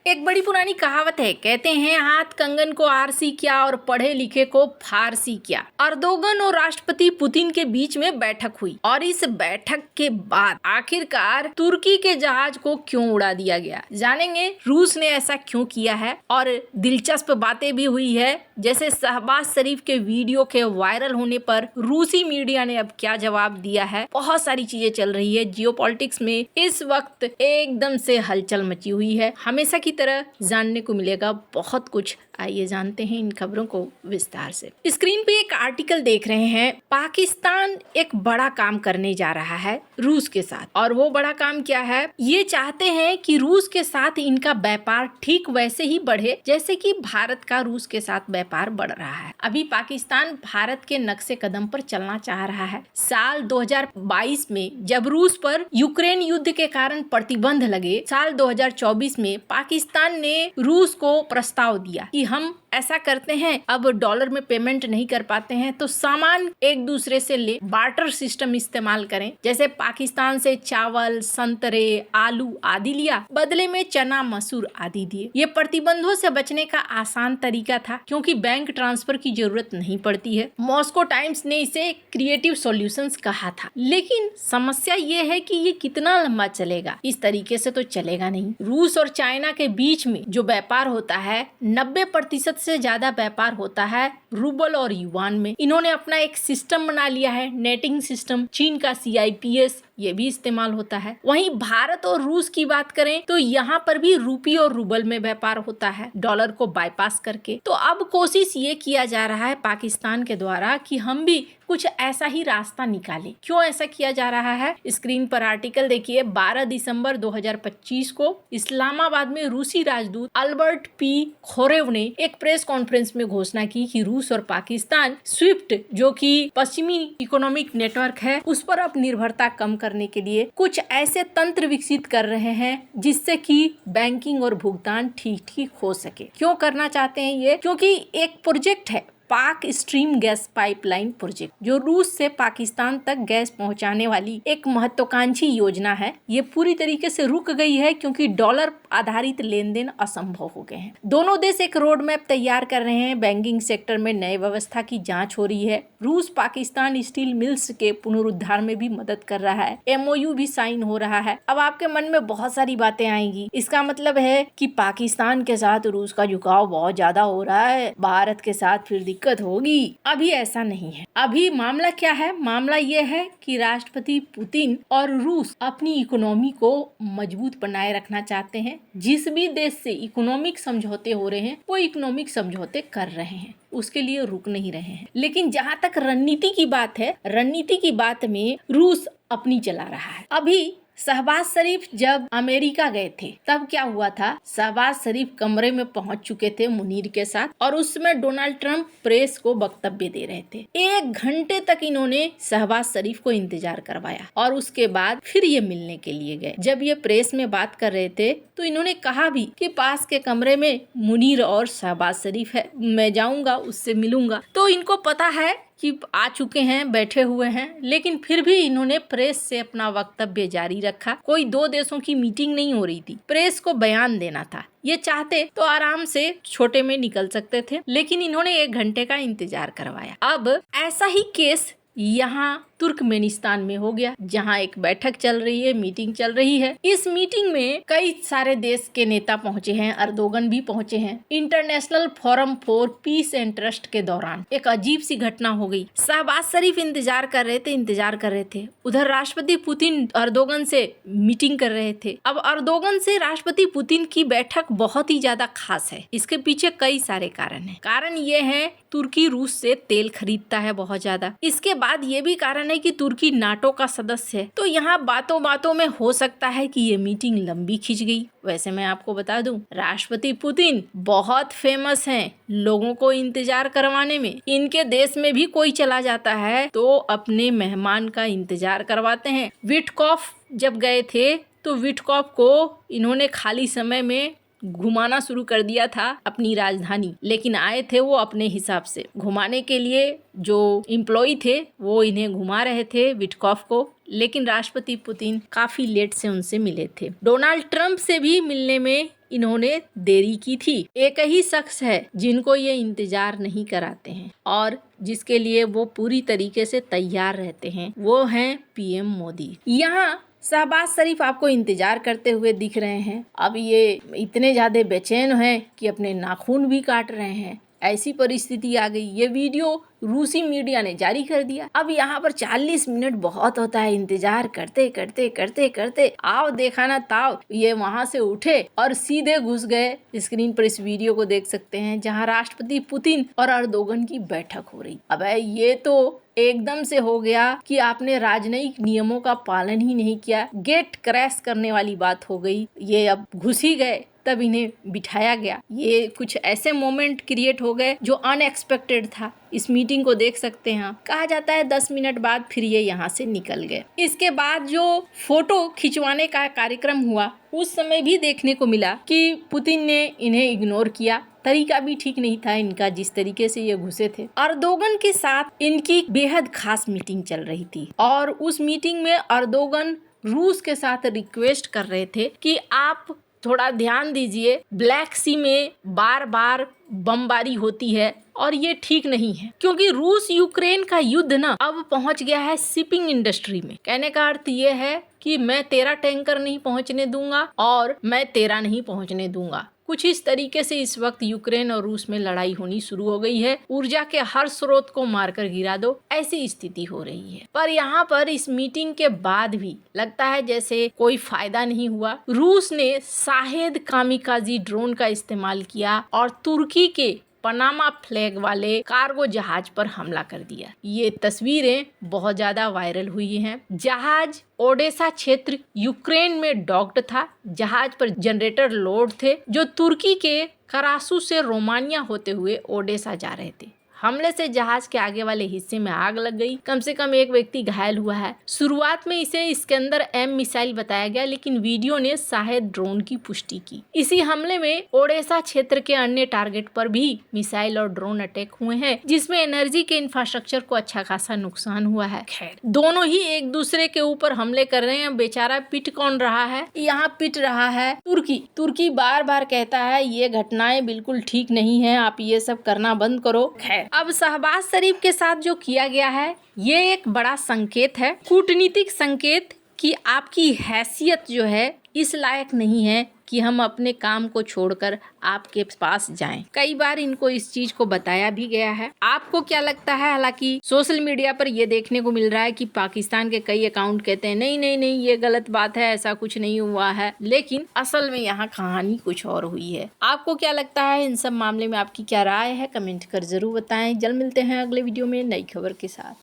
एक बड़ी पुरानी कहावत है, कहते हैं हाथ कंगन को आरसी क्या और पढ़े लिखे को फारसी क्या। अर्दोगन और राष्ट्रपति पुतिन के बीच में बैठक हुई और इस बैठक के बाद आखिरकार तुर्की के जहाज को क्यों उड़ा दिया गया, जानेंगे रूस ने ऐसा क्यों किया है। और दिलचस्प बातें भी हुई है, जैसे शहबाज शरीफ के वीडियो के वायरल होने पर रूसी मीडिया ने अब क्या जवाब दिया है। बहुत सारी चीजें चल रही है। जियोपॉलिटिक्स में इस वक्त एकदम से हलचल मची हुई है। हमेशा की तरह जानने को मिलेगा बहुत कुछ। आइए जानते हैं इन खबरों को विस्तार से। स्क्रीन पे एक आर्टिकल देख रहे हैं। पाकिस्तान एक बड़ा काम करने जा रहा है रूस के साथ, और वो बड़ा काम क्या है, ये चाहते हैं कि रूस के साथ इनका व्यापार ठीक वैसे ही बढ़े जैसे कि भारत का रूस के साथ व्यापार बढ़ रहा है। अभी पाकिस्तान भारत के नक्शे कदम पर चलना चाह रहा है। साल 2022 में जब रूस पर यूक्रेन युद्ध के कारण प्रतिबंध लगे, साल 2024 में पाकिस्तान ने रूस को प्रस्ताव दिया कि हम ऐसा करते हैं, अब डॉलर में पेमेंट नहीं कर पाते हैं तो सामान एक दूसरे से ले, बार्टर सिस्टम इस्तेमाल करें। जैसे पाकिस्तान से चावल, संतरे, आलू आदि लिया, बदले में चना, मसूर आदि दिए। ये प्रतिबंधों से बचने का आसान तरीका था क्योंकि बैंक ट्रांसफर की जरूरत नहीं पड़ती है। मॉस्को टाइम्स ने इसे क्रिएटिव सॉल्यूशंस कहा था। लेकिन समस्या ये है कि ये कितना लंबा चलेगा, इस तरीके से तो चलेगा नहीं। रूस और चाइना के बीच में जो व्यापार होता है, 90% से ज्यादा व्यापार होता है रूबल और युआन में। इन्होंने अपना एक सिस्टम बना लिया है, नेटिंग सिस्टम। चीन का CIPS ये भी इस्तेमाल होता है। वहीं भारत और रूस की बात करें तो यहाँ पर भी रूपी और रूबल में व्यापार होता है, डॉलर को बाईपास करके। तो अब कोशिश ये किया जा रहा है पाकिस्तान के द्वारा कि हम भी कुछ ऐसा ही रास्ता निकालें। क्यों ऐसा किया जा रहा है, स्क्रीन पर आर्टिकल देखिए। 12 दिसंबर 2025 को इस्लामाबाद में रूसी राजदूत अल्बर्ट P. खोरेव ने एक प्रेस कॉन्फ्रेंस में घोषणा की कि रूस और पाकिस्तान स्विफ्ट, जो कि पश्चिमी इकोनॉमिक नेटवर्क है, उस पर अब निर्भरता कम करने के लिए कुछ ऐसे तंत्र विकसित कर रहे हैं जिससे कि बैंकिंग और भुगतान ठीक हो सके। क्यों करना चाहते हैं ये, क्योंकि एक प्रोजेक्ट है पाक स्ट्रीम गैस पाइपलाइन प्रोजेक्ट, जो रूस से पाकिस्तान तक गैस पहुंचाने वाली एक महत्वाकांक्षी योजना है। ये पूरी तरीके से रुक गई है क्योंकि डॉलर आधारित लेन देन असंभव हो गए हैं। दोनों देश एक रोड मैप तैयार कर रहे हैं। बैंकिंग सेक्टर में नए व्यवस्था की जांच हो रही है। रूस पाकिस्तान स्टील मिल्स के पुनरुद्धार में भी मदद कर रहा है। MOU भी साइन हो रहा है। अब आपके मन में बहुत सारी बातें आएंगी, इसका मतलब है कि पाकिस्तान के साथ रूस का झुकाव बहुत ज्यादा हो रहा है, भारत के साथ फिर दिक्कत होगी। अभी ऐसा नहीं है। अभी मामला क्या है, मामला ये है कि राष्ट्रपति पुतिन और रूस अपनी इकोनॉमी को मजबूत बनाए रखना चाहते हैं। जिस भी देश से इकोनॉमिक समझौते हो रहे हैं वो इकोनॉमिक समझौते कर रहे हैं, उसके लिए रुक नहीं रहे हैं। लेकिन जहाँ तक रणनीति की बात है, रणनीति की बात में रूस अपनी चला रहा है। अभी शहबाज शरीफ जब अमेरिका गए थे तब क्या हुआ था, शहबाज शरीफ कमरे में पहुंच चुके थे मुनीर के साथ, और उसमें डोनाल्ड ट्रंप प्रेस को वक्तव्य दे रहे थे। 1 घंटे तक इन्होंने शहबाज शरीफ को इंतजार करवाया और उसके बाद फिर ये मिलने के लिए गए। जब ये प्रेस में बात कर रहे थे तो इन्होंने कहा भी कि पास के कमरे में मुनीर और शहबाज शरीफ है, मैं जाऊंगा, उससे मिलूंगा। तो इनको पता है कि आ चुके हैं, बैठे हुए हैं, लेकिन फिर भी इन्होंने प्रेस से अपना वक्तव्य जारी रखा। कोई 2 देशों की मीटिंग नहीं हो रही थी, प्रेस को बयान देना था। ये चाहते तो आराम से छोटे में निकल सकते थे, लेकिन इन्होंने 1 घंटे का इंतजार करवाया। अब ऐसा ही केस यहाँ तुर्कमेनिस्तान में हो गया, जहाँ एक बैठक चल रही है, मीटिंग चल रही है। इस मीटिंग में कई सारे देश के नेता पहुंचे हैं, अर्दोगन भी पहुंचे हैं। International forum for piece and trust के दौरान एक अजीब सी घटना हो गई। शहबाज शरीफ इंतजार कर रहे थे। उधर राष्ट्रपति पुतिन अर्दोगन से मीटिंग कर रहे थे। अब अर्दोगन से राष्ट्रपति पुतिन की बैठक बहुत ही ज्यादा खास है। इसके पीछे कई सारे कारण है। कारण ये है, तुर्की रूस से तेल खरीदता है बहुत ज्यादा। इसके बाद ये भी कारण है कि तुर्की नाटो का सदस्य है। तो यहाँ बातों बातों में हो सकता है कि ये मीटिंग लंबी खिंच गई। वैसे मैं आपको बता दूं, राष्ट्रपति पुतिन बहुत फेमस हैं लोगों को इंतजार करवाने में। इनके देश में भी कोई चला जाता है तो अपने मेहमान का इंतजार करवाते हैं। विटकॉफ जब गए थे तो विटकॉफ को इन्होंने खाली समय में घुमाना शुरू कर दिया था अपनी राजधानी, लेकिन आए थे वो अपने हिसाब से घुमाने के लिए। जो एम्प्लॉय थे वो इन्हें घुमा रहे थे विटकॉफ को, लेकिन राष्ट्रपति पुतिन काफी लेट से उनसे मिले थे। डोनाल्ड ट्रंप से भी मिलने में इन्होंने देरी की थी। एक ही शख्स है जिनको ये इंतजार नहीं कराते हैं और जिसके लिए वो पूरी तरीके से तैयार रहते हैं, वो हैं पीएम मोदी। यहाँ शहबाज शरीफ आपको इंतजार करते हुए दिख रहे हैं। अब ये इतने ज्यादा बेचैन हैं कि अपने नाखून भी काट रहे हैं। ऐसी परिस्थिति आ गई। ये वीडियो रूसी मीडिया ने जारी कर दिया। अब यहाँ पर 40 मिनट बहुत होता है इंतजार करते करते करते करते। आओ देखा ना ताओ, ये वहां से उठे और सीधे घुस गए। स्क्रीन पर इस वीडियो को देख सकते हैं जहाँ राष्ट्रपति पुतिन और अर्दोगन की बैठक हो रही। अब ये तो एकदम से हो गया कि आपने राजनयिक नियमों का पालन ही नहीं किया। गेट क्रैश करने वाली बात हो गई। ये अब घुस ही गए तब इन्हें बिठाया गया। ये कुछ ऐसे मोमेंट क्रिएट हो गए जो अनएक्सपेक्टेड था। इस मीटिंग को देख सकते हैं। कहा जाता है 10 मिनट बाद फिर ये यहाँ से निकल गए। इसके बाद जो फोटो खिंचवाने का कार्यक्रम हुआ उस समय भी देखने को मिला कि पुतिन ने इन्हें इग्नोर किया। तरीका भी ठीक नहीं था इनका, जिस तरीके से ये घुसे थे। अर्दोगन के साथ इनकी बेहद खास मीटिंग चल रही थी और उस मीटिंग में अर्दोगन रूस के साथ रिक्वेस्ट कर रहे थे कि आप थोड़ा ध्यान दीजिए, ब्लैक सी में बार बार बमबारी होती है और ये ठीक नहीं है, क्योंकि रूस यूक्रेन का युद्ध ना अब पहुंच गया है शिपिंग इंडस्ट्री में। कहने का अर्थ ये है कि मैं तेरा टैंकर नहीं पहुंचने दूंगा और मैं तेरा नहीं पहुंचने दूंगा। कुछ इस तरीके से इस वक्त यूक्रेन और रूस में लड़ाई होनी शुरू हो गई है। ऊर्जा के हर स्रोत को मारकर गिरा दो, ऐसी स्थिति हो रही है। पर यहाँ पर इस मीटिंग के बाद भी लगता है जैसे कोई फायदा नहीं हुआ। रूस ने शाहेद कामिकाजी ड्रोन का इस्तेमाल किया और तुर्की के पनामा फ्लैग वाले कार्गो जहाज पर हमला कर दिया। ये तस्वीरें बहुत ज्यादा वायरल हुई हैं। जहाज ओडेसा क्षेत्र यूक्रेन में डॉक्ड था। जहाज पर जनरेटर लोड थे जो तुर्की के करासू से रोमानिया होते हुए ओडेसा जा रहे थे। हमले से जहाज के आगे वाले हिस्से में आग लग गई। कम से कम एक व्यक्ति घायल हुआ है। शुरुआत में इसे इस्कंदर एम मिसाइल बताया गया, लेकिन वीडियो ने शायद ड्रोन की पुष्टि की। इसी हमले में ओडेसा क्षेत्र के अन्य टारगेट पर भी मिसाइल और ड्रोन अटैक हुए हैं, जिसमें एनर्जी के इंफ्रास्ट्रक्चर को अच्छा खासा नुकसान हुआ है। खैर, दोनों ही एक दूसरे के ऊपर हमले कर रहे हैं। बेचारा पिट कौन रहा है? यहाँ पिट रहा है तुर्की बार बार कहता है ये घटनाएं बिल्कुल ठीक नहीं है, आप ये सब करना बंद करो। खैर, अब शहबाज शरीफ के साथ जो किया गया है ये एक बड़ा संकेत है, कूटनीतिक संकेत, कि आपकी हैसियत जो है इस लायक नहीं है कि हम अपने काम को छोड़कर आपके पास जाएं। कई बार इनको इस चीज को बताया भी गया है। आपको क्या लगता है? हालांकि सोशल मीडिया पर ये देखने को मिल रहा है कि पाकिस्तान के कई अकाउंट कहते हैं नहीं नहीं नहीं ये गलत बात है, ऐसा कुछ नहीं हुआ है, लेकिन असल में यहाँ कहानी कुछ और हुई है। आपको क्या लगता है? इन सब मामले में आपकी क्या राय है? कमेंट कर जरूर बताएं। जल्द मिलते हैं अगले वीडियो में नई खबर के साथ।